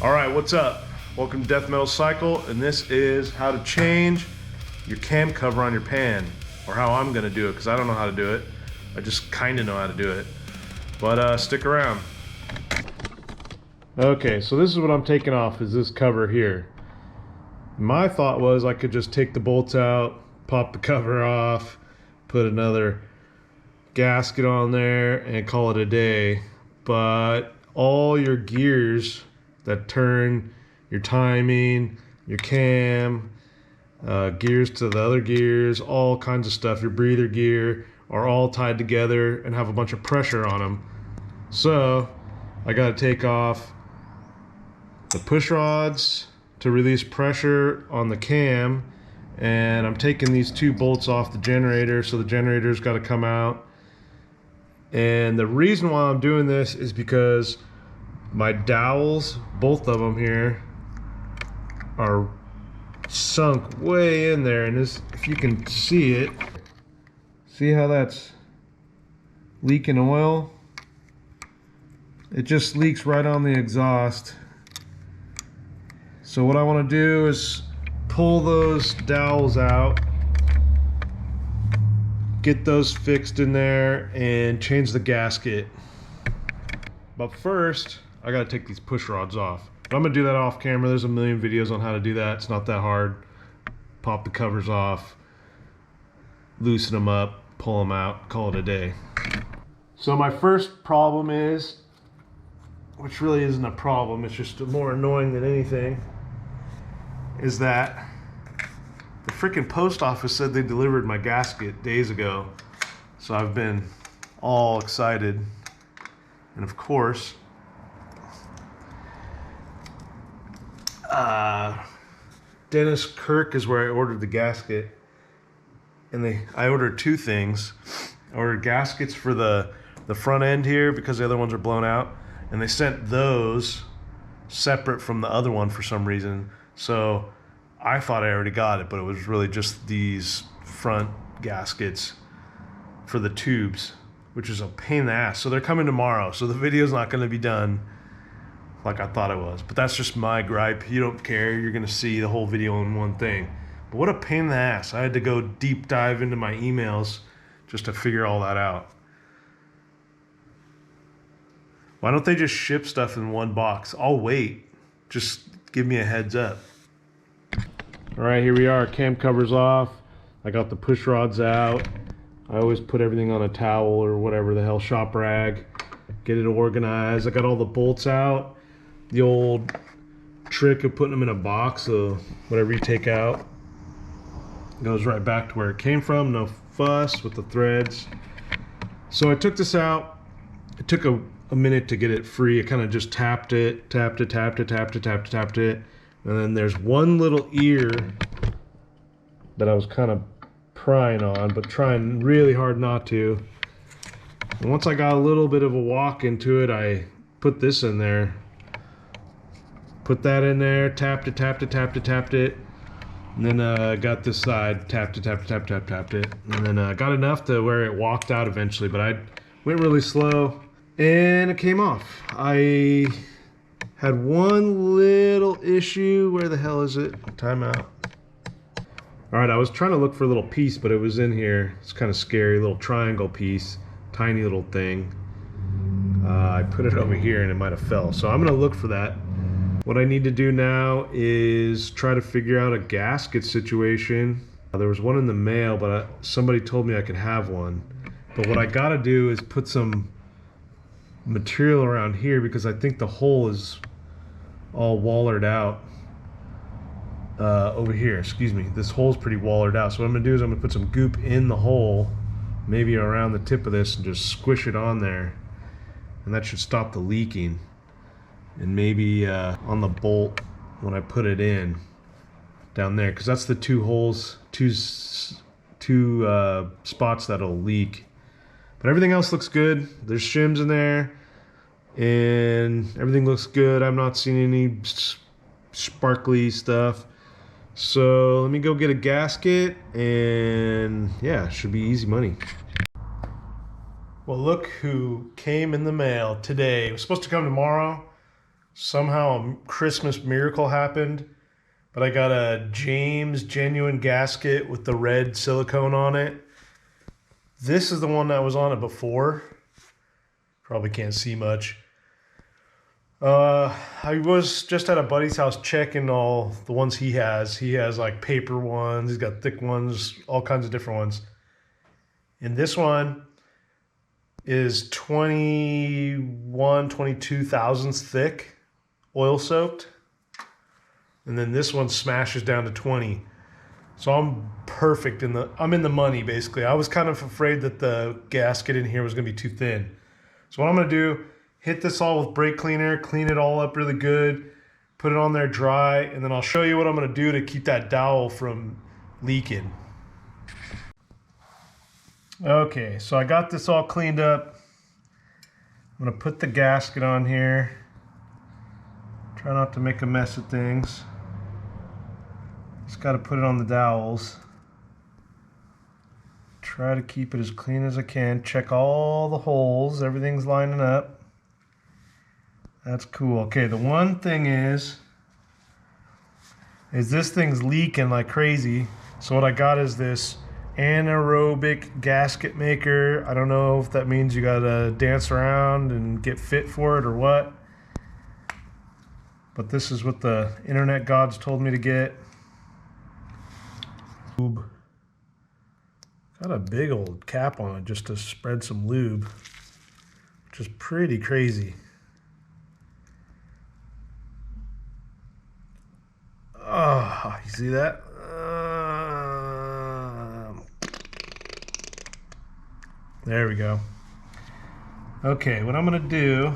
All right, what's up? Welcome to Death Metal Cycle, and this is how to change your cam cover on your pan, or how I'm gonna do it, because I don't know how to do it. I just kinda know how to do it. But stick around. Okay, so this is what I'm taking off, is this cover here. My thought was I could just take the bolts out, pop the cover off, put another gasket on there, and call it a day. But all your gears that turn your timing, your cam, gears to the other gears, all kinds of stuff, your breather gear, are all tied together and have a bunch of pressure on them. So I got to take off the push rods to release pressure on the cam, and I'm taking these two bolts off the generator, so the generator's got to come out. And the reason why I'm doing this is because my dowels, both of them here, are sunk way in there, and this, if you can see it, see how that's leaking oil? It just leaks right on the exhaust. So what I want to do is pull those dowels out, get those fixed in there, and change the gasket. But first, I gotta take these push rods off. But I'm gonna do that off camera. There's a million videos on how to do that. It's not that hard. Pop the covers off, loosen them up, pull them out, call it a day. So my first problem is, which really isn't a problem, it's just more annoying than anything, is that the freaking post office said they delivered my gasket days ago. So I've been all excited. And of course, Dennis Kirk is where I ordered the gasket. And I ordered two things. I ordered gaskets for the front end here because the other ones are blown out. And they sent those separate from the other one for some reason. So I thought I already got it, but it was really just these front gaskets for the tubes, which is a pain in the ass. So they're coming tomorrow, so the video's not going to be done like I thought it was. But that's just my gripe. You don't care. You're going to see the whole video in one thing. But what a pain in the ass. I had to go deep dive into my emails just to figure all that out. Why don't they just ship stuff in one box? I'll wait. Just give me a heads up. All right, here we are. Cam cover's off. I got the push rods out. I always put everything on a towel or whatever the hell, shop rag. Get it organized. I got all the bolts out. The old trick of putting them in a box, so whatever you take out goes right back to where it came from. No fuss with the threads. So I took this out. It took a minute to get it free. I kind of just tapped it. And then there's one little ear that I was kind of prying on, but trying really hard not to. And once I got a little bit of a walk into it, I put this in there. Put that in there, tapped it. And then got this side, tapped it. And then got enough to where it walked out eventually, but I went really slow and it came off. I had one little issue. Where the hell is it? Timeout. All right, I was trying to look for a little piece, but it was in here. It's kind of scary, little triangle piece, tiny little thing. I put it over here and it might have fell. So I'm gonna look for that. What I need to do now is try to figure out a gasket situation. There was one in the mail, but somebody told me I could have one. But what I gotta do is put some material around here because I think the hole is all wallered out. Over here, excuse me. This hole's pretty wallered out. So what I'm gonna do is I'm gonna put some goop in the hole, maybe around the tip of this, and just squish it on there. And that should stop the leaking. And maybe on the bolt when I put it in down there, because that's the two holes, two spots that'll leak. But everything else looks good. There's shims in there and everything looks good. I'm not seeing any sparkly stuff. So let me go get a gasket, and yeah, it should be easy money. Well, look who came in the mail today. It was supposed to come tomorrow. Somehow a Christmas miracle happened, but I got a James genuine gasket with the red silicone on it. This is the one that was on it before. Probably can't see much. I was just at a buddy's house checking all the ones he has. He has like paper ones, he's got thick ones, all kinds of different ones. And this one is 22 thousandths thick, oil soaked. And then this one smashes down to 20. So I'm perfect I'm in the money basically. I was kind of afraid that the gasket in here was gonna be too thin. So what I'm gonna do, hit this all with brake cleaner, clean it all up really good, put it on there dry, and then I'll show you what I'm gonna do to keep that dowel from leaking. Okay, so I got this all cleaned up. I'm gonna put the gasket on here. Try not to make a mess of things. Just gotta put it on the dowels. Try to keep it as clean as I can. Check all the holes, everything's lining up. That's cool. Okay, the one thing is this thing's leaking like crazy. So what I got is this anaerobic gasket maker. I don't know if that means you gotta dance around and get fit for it or what. But this is what the internet gods told me to get. Lube. Got a big old cap on it just to spread some lube, which is pretty crazy. Oh, you see that? There we go. Okay, what I'm gonna do,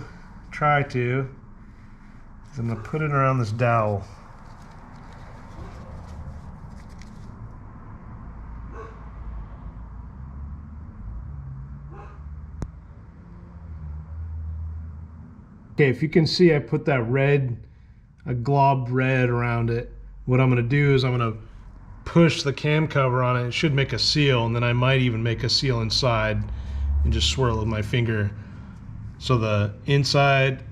is I'm gonna put it around this dowel. Okay, if you can see, I put that a glob red around it. What I'm gonna do is I'm gonna push the cam cover on it. It should make a seal, and then I might even make a seal inside and just swirl it with my finger. So the inside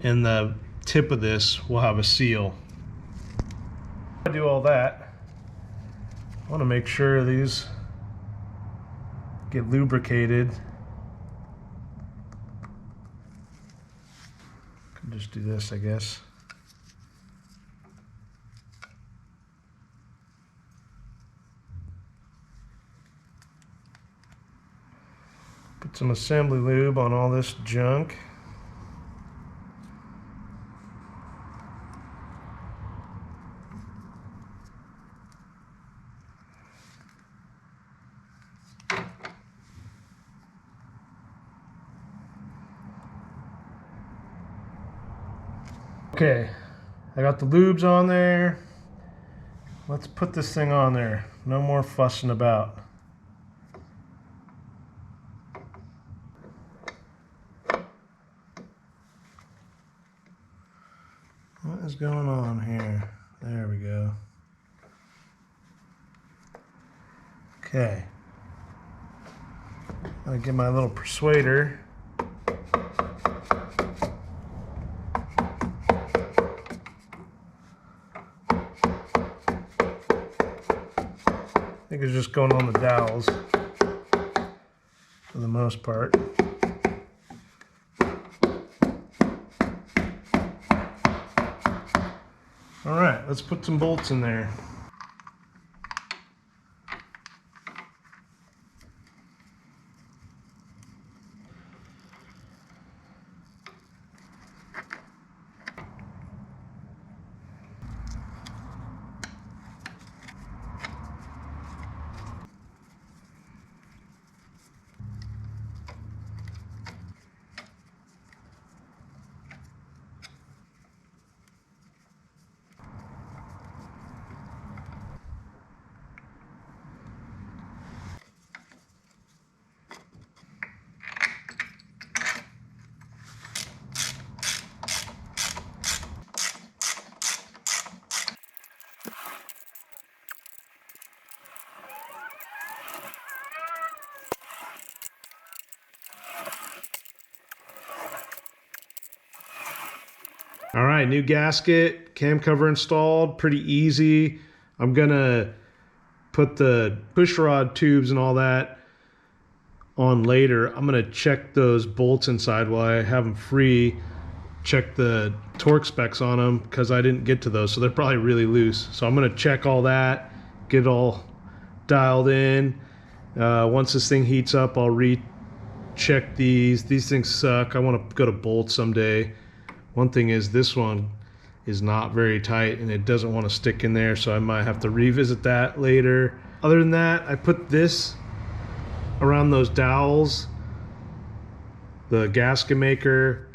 and the tip of this will have a seal. I do all that. I wanna make sure these get lubricated. Could just do this, I guess. Put some assembly lube on all this junk. Okay, I got the lubes on there. Let's put this thing on there. No more fussing about. What is going on here? There we go. Okay. I'm gonna get my little persuader. I think it's just going on the dowels for the most part. All right, let's put some bolts in there. right, new gasket, cam cover installed, pretty easy. I'm gonna put the push rod tubes and all that on later. I'm gonna check those bolts inside while I have them free, check the torque specs on them because I didn't get to those, so they're probably really loose. So I'm gonna check all that, get it all dialed in. Once this thing heats up, I'll recheck these. These things suck. I want to go to bolts someday. One thing is this one is not very tight and it doesn't want to stick in there, so I might have to revisit that later. Other than that, I put this around those dowels, the gasket maker.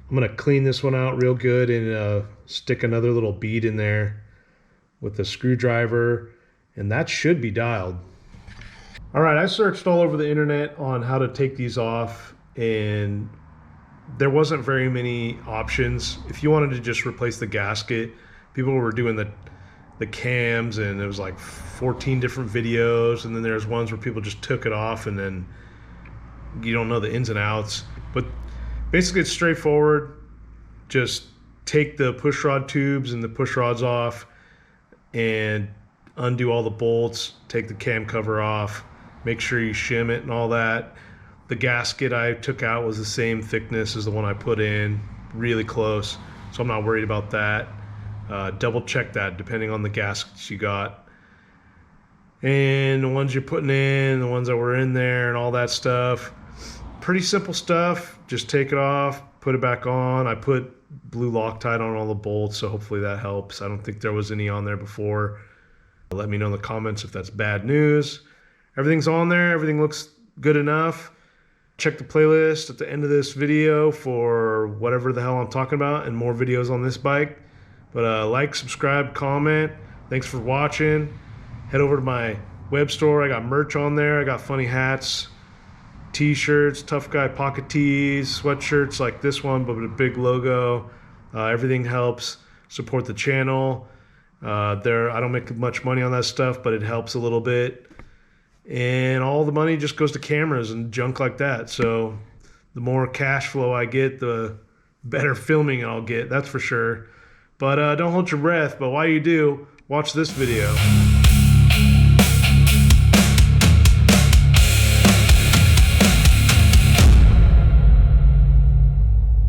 I'm gonna clean this one out real good and stick another little bead in there with a screwdriver, and that should be dialed. All right, I searched all over the internet on how to take these off, and there wasn't very many options. If you wanted to just replace the gasket, people were doing the cams, and there was like 14 different videos, and then there's ones where people just took it off and then you don't know the ins and outs. But basically it's straightforward. Just take the push rod tubes and the push rods off and undo all the bolts, take the cam cover off, make sure you shim it and all that. The gasket I took out was the same thickness as the one I put in, really close, so I'm not worried about that. Double check that depending on the gaskets you got. And the ones you're putting in, the ones that were in there and all that stuff. Pretty simple stuff. Just take it off, put it back on. I put blue Loctite on all the bolts, so hopefully that helps. I don't think there was any on there before. Let me know in the comments if that's bad news. Everything's on there. Everything looks good enough. Check the playlist at the end of this video for whatever the hell I'm talking about and more videos on this bike. But like, subscribe, comment. Thanks for watching. Head over to my web store. I got merch on there. I got funny hats, t-shirts, tough guy pocket tees, sweatshirts like this one but with a big logo. Everything helps support the channel. I don't make much money on that stuff, but it helps a little bit. And all the money just goes to cameras and junk like that. So the more cash flow I get, the better filming I'll get, that's for sure. But don't hold your breath. But while you do, watch this video.